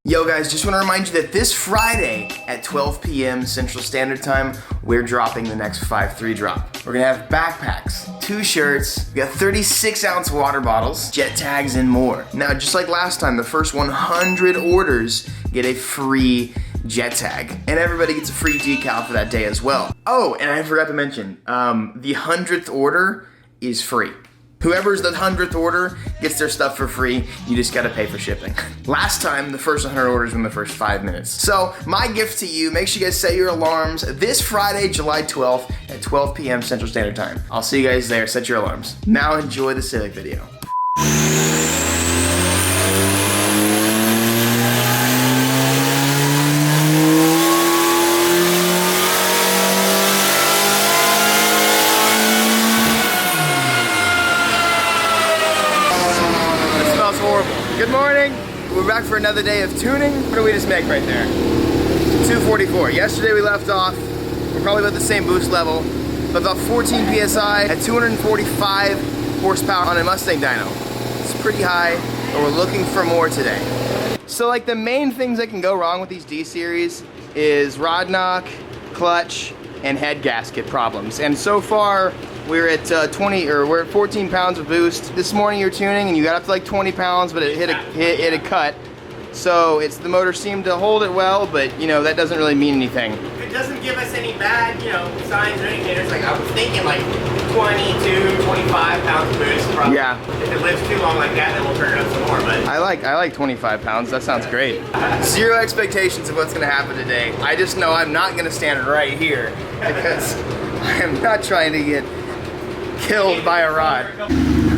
Yo guys, just want to remind you that this Friday at 12 p.m. Central Standard Time, we're dropping the next 5-3 drop. We're gonna have backpacks, 2 shirts, we got 36-ounce water bottles, jet tags, and more. Now, just like last time, the first 100 orders get a free jet tag, and everybody gets a free decal for that day as well. Oh, and I forgot to mention, the 100th order is free. Whoever's the 100th order gets their stuff for free. You just gotta pay for shipping. Last time, the first 100 orders were in the first 5 minutes. So my gift to you, make sure you guys set your alarms this Friday, July 12th at 12 p.m. Central Standard Time. I'll see you guys there, set your alarms. Now enjoy the Civic video. Good morning. We're back for another day of tuning. What did we just make right there? 244. Yesterday we left off, we're probably about the same boost level, left off 14 PSI at 245 horsepower on a Mustang dyno. It's pretty high, but we're looking for more today. So like the main things that can go wrong with these D-Series is rod knock, clutch, and head gasket problems. And so far, we're at we're at 14 pounds of boost. This morning you're tuning and you got up to like 20 pounds, but it hit a cut. So it's the motor seemed to hold it well, but you know, that doesn't really mean anything. It doesn't give us any bad, you know, signs or indicators. Like I was thinking like 22, 25 pounds of boost probably. Yeah. If it lives too long like that, then we'll turn it up some more, but. I like 25 pounds, that sounds great. Zero expectations of what's gonna happen today. I just know I'm not gonna stand right here because I am not trying to get killed by a rod.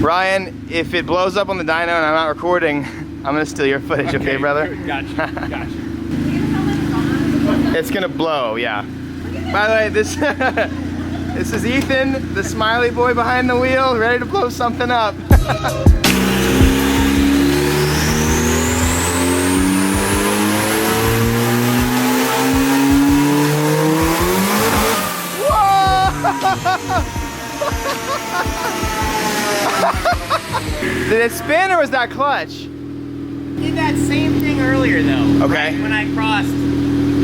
Ryan, if it blows up on the dyno and I'm not recording, I'm gonna steal your footage, okay brother? Gotcha. It's gonna blow, yeah. By the way, this this is Ethan, the smiley boy behind the wheel, ready to blow something up. Did it spin or was that clutch? Did that same thing earlier though. Okay. Right when I crossed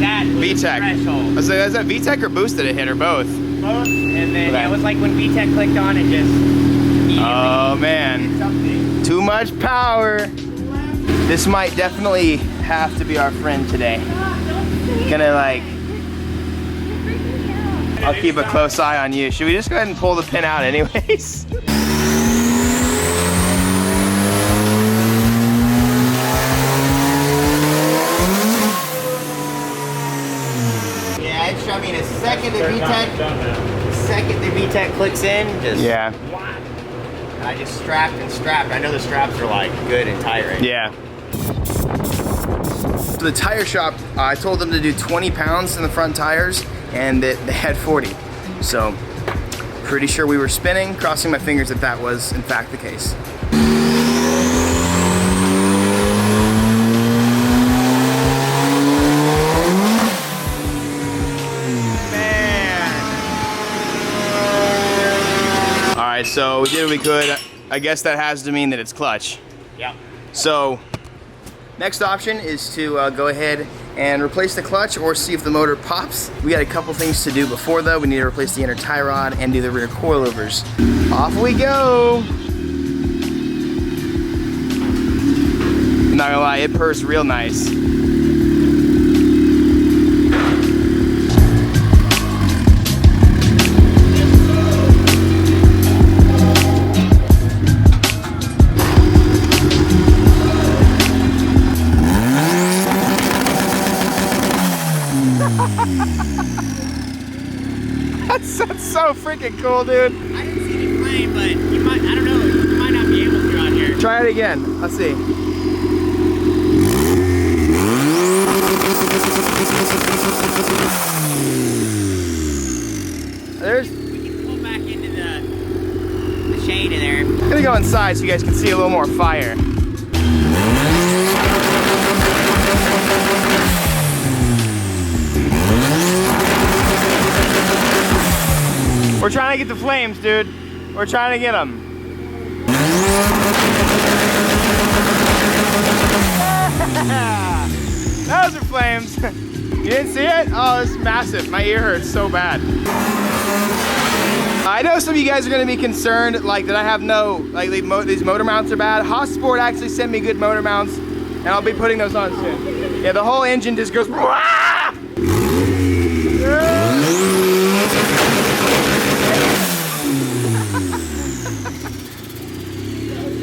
that VTEC. threshold. So is that VTEC or boosted it hit or both? Both. And then Okay. it was like when VTEC clicked on it just immediately Oh man. did something. Too much power. This might definitely have to be our friend today. Gonna like, I'll keep a close eye on you. Should we just go ahead and pull the pin out anyways? Yeah, I mean, the second the VTEC clicks in, just Yeah. and I just strapped and strapped. I know the straps are like good and tight right now. Yeah. So the tire shop, I told them to do 20 pounds in the front tires and that they had 40. So pretty sure we were spinning, crossing my fingers that that was in fact the case. All right, so we did what we could. I guess that has to mean that it's clutch. Yeah. So next option is to go ahead and replace the clutch or see if the motor pops. We got a couple things to do before though. We need to replace the inner tie rod and do the rear coilovers. Off we go. I'm not gonna lie, it purrs real nice. That's so freaking cool, dude. I didn't see any flame, but you might, I don't know, you might not be able to out here. Try it again. Let's see. There's. We can pull back into the shade in there. I'm gonna go inside so you guys can see a little more fire. We're trying to get the flames, dude. We're trying to get them. Those are flames. You didn't see it? Oh, it's massive. My ear hurts so bad. I know some of you guys are gonna be concerned, like that I have no, like these motor mounts are bad. Hotsport actually sent me good motor mounts, and I'll be putting those on soon. Yeah, the whole engine just goes. Wah!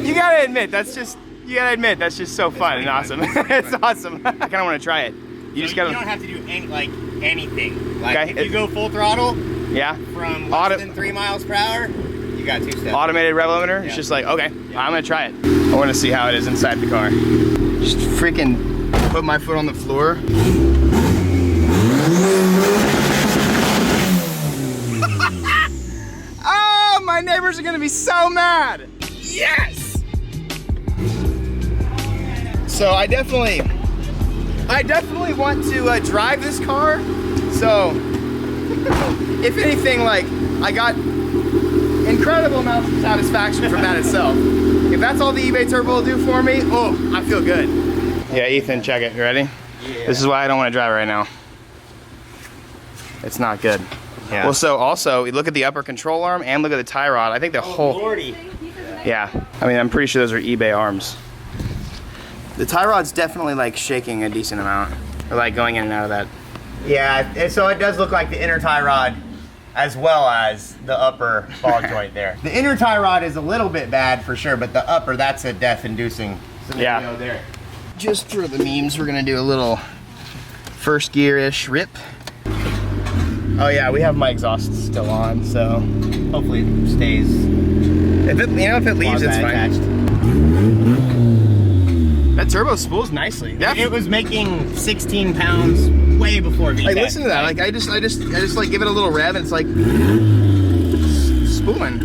You gotta admit, that's just so fun and awesome. It's awesome. I kinda wanna try it. You just gotta. You don't have to do anything. Like Okay. if you go full throttle, Yeah. from less than 3 miles per hour, you got 2 steps. Automated rev limiter. It's just like, okay, I'm gonna try it. I wanna see how it is inside the car. Just freaking put my foot on the floor. Oh, my neighbors are gonna be so mad. Yes! So I definitely want to drive this car. So if anything, like, I got incredible amounts of satisfaction from that itself. If that's all the eBay Turbo will do for me, oh, I feel good. Yeah, Ethan, check it. You ready? Yeah. This is why I don't want to drive it right now. It's not good. Yeah. Well, so also, you look at the upper control arm and look at the tie rod. I think the whole... Lordy. Yeah. I mean, I'm pretty sure those are eBay arms. The tie rod's definitely, like, shaking a decent amount. Or, like, going in and out of that. Yeah, so it does look like the inner tie rod as well as the upper ball joint there. The inner tie rod is a little bit bad for sure, but the upper, that's a death-inducing scenario there. Just for the memes, we're gonna do a little first gear-ish rip. Oh yeah, we have my exhaust still on, so Hopefully it stays. if it leaves, it's fine. attached. That turbo spools nicely. It was making 16 pounds way before VTEC. Like, listen to that. Like, I just like give it a little rev, and it's like spooling.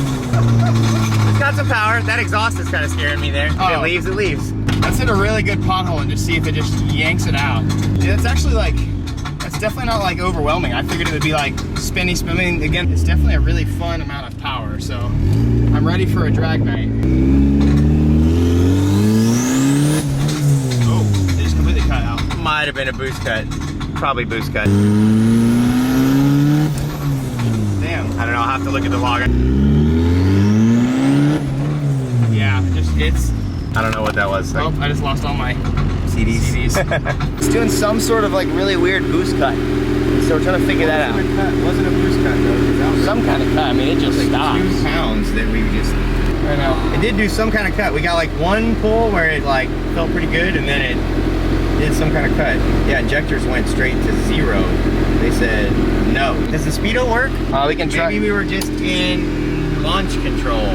It's got some power. That exhaust is kind of scaring me there. If Oh. it leaves, it leaves. Let's hit a really good pothole and just see if it just yanks it out. Yeah, it's actually like, it's definitely not like overwhelming. I figured it would be like spinning. Again, it's definitely a really fun amount of power, so I'm ready for a drag night. Oh, they just completely cut out. Might have been a boost cut. Probably boost cut. Damn. I don't know. I'll have to look at the log. Yeah, it's, I don't know what that was. oh, I just lost all my CDs. It's doing some sort of like really weird boost cut. So we're trying to figure that out. Wasn't a boost cut though. Some kind of cut. I mean, it just stops. 2 pounds that we just. I know. It did do some kind of cut. We got like one pull where it like felt pretty good, and then it did some kind of cut. Yeah, injectors went straight to 0. They said no. Does the speedo work? We can try. Maybe we were just in launch control.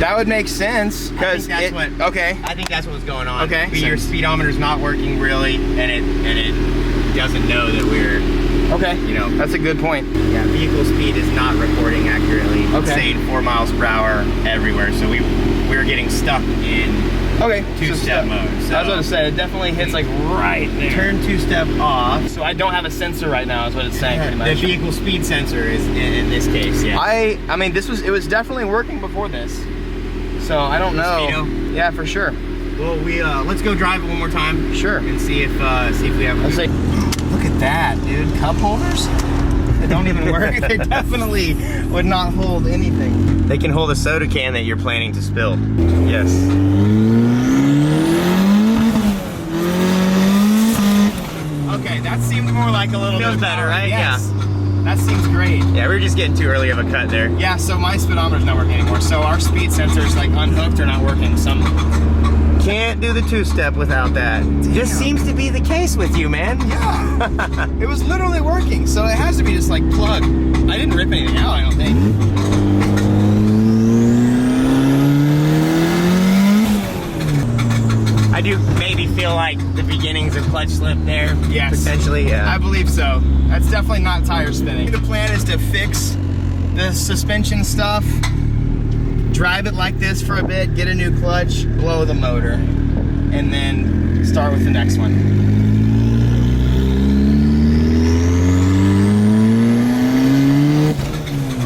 That would make sense because I think that's okay. I think that's what was going on. Okay. But your speedometer's not working really, and it doesn't know that we're, Okay. you know. That's a good point. Yeah, vehicle speed is not recording accurately. It's Okay. saying 4 miles per hour everywhere, so we were getting stuck in Okay. 2-step mode. So I was going to say, it definitely hits like right there. turn 2-step off. So I don't have a sensor right now is what it's saying pretty The much. vehicle speed sensor is in this case, yeah. I mean, it was definitely working before this. So I don't know. Speedo? Yeah, for sure. Well, let's go drive it one more time. Sure. And see if we have. Let's see. Look at that, dude. Cup holders? They don't even work. They definitely would not hold anything. They can hold a soda can that you're planning to spill. Yes. Okay, that seemed more like a little Feels bit better, power. right? Yes. That seems great. Yeah, we were just getting too early of a cut there. Yeah, so my speedometer's not working anymore. So our speed sensors, like unhooked, are not working. Can't do the 2-step without that. This seems to be the case with you, man. Yeah. It was literally working, so it has to be just like plugged. I didn't rip anything out, I don't think. I do maybe feel like the beginnings of clutch slip there. Yes. Potentially, yeah. I believe so. That's definitely not tire spinning. The plan is to fix the suspension stuff drive it like this for a bit, get a new clutch, blow the motor, and then start with the next one.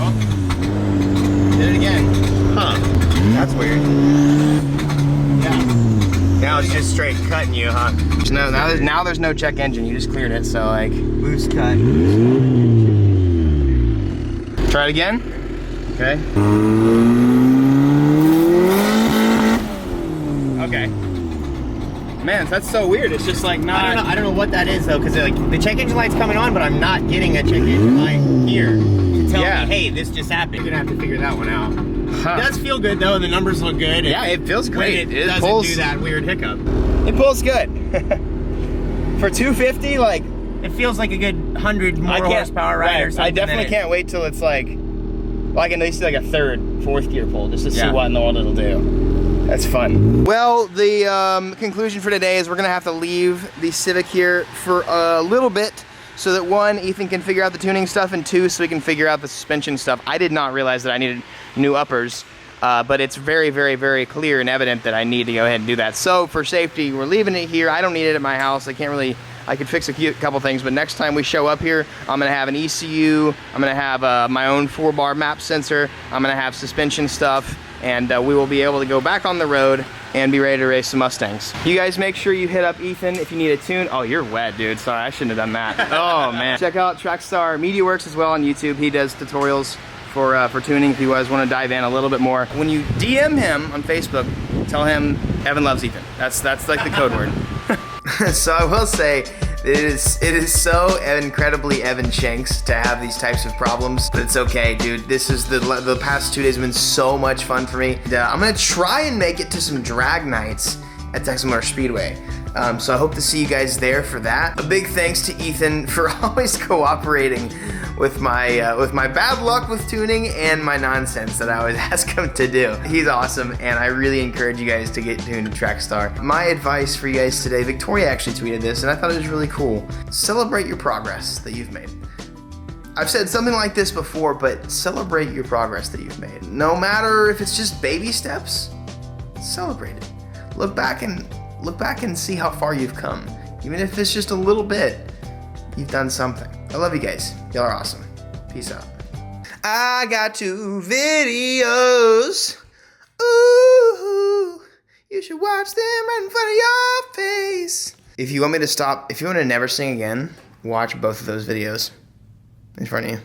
Oh, did it again. Huh, that's weird. Yeah. Now it's just straight cutting you, huh? No, now there's no check engine. You just cleared it, so like Boost cut. try it again. Okay. Okay. Man, that's so weird. It's just like not. I don't know what that is though, because like the check engine light's coming on, but I'm not getting a check engine light here to tell me, hey, this just happened. You're gonna have to figure that one out. Huh. It does feel good though, and the numbers look good. Yeah, it feels great. It doesn't pulls, do that weird hiccup. It pulls good. For 250, like it feels like a good 100 more horsepower ride or something. I definitely can't wait till it's like, well, I can at least do like a third, fourth gear pull just to see what in the world it'll do. That's fun. Well, the conclusion for today is we're gonna have to leave the Civic here for a little bit so that one, Ethan can figure out the tuning stuff, and two, so we can figure out the suspension stuff. I did not realize that I needed new uppers, but it's very, very, very clear and evident that I need to go ahead and do that. So for safety, we're leaving it here. I don't need it at my house. I could fix a couple things, but next time we show up here, I'm gonna have an ECU, I'm gonna have my own 4-bar map sensor, I'm gonna have suspension stuff, and we will be able to go back on the road and be ready to race some Mustangs. You guys make sure you hit up Ethan if you need a tune. Oh, you're wet, dude. Sorry, I shouldn't have done that. Oh, man. Check out Trackstar MediaWorks as well on YouTube. He does tutorials for tuning if you guys want to dive in a little bit more. When you DM him on Facebook, tell him Evan loves Ethan. That's like the code word. So I will say, it is so incredibly Evan Shanks to have these types of problems, but it's okay, dude. This is the past 2 days have been so much fun for me. I'm gonna try and make it to some drag nights at Texas Motor Speedway. So I hope to see you guys there for that. A big thanks to Ethan for always cooperating with my bad luck with tuning and my nonsense that I always ask him to do. He's awesome, and I really encourage you guys to get tuned to Trackstar. My advice for you guys today, Victoria actually tweeted this, and I thought it was really cool. Celebrate your progress that you've made. I've said something like this before, but celebrate your progress that you've made. No matter if it's just baby steps, celebrate it. Look back and see how far you've come. Even if it's just a little bit, you've done something. I love you guys. Y'all are awesome. Peace out. I got 2 videos. Ooh, you should watch them right in front of your face. If you want me to stop, if you want to never sing again, watch both of those videos in front of you.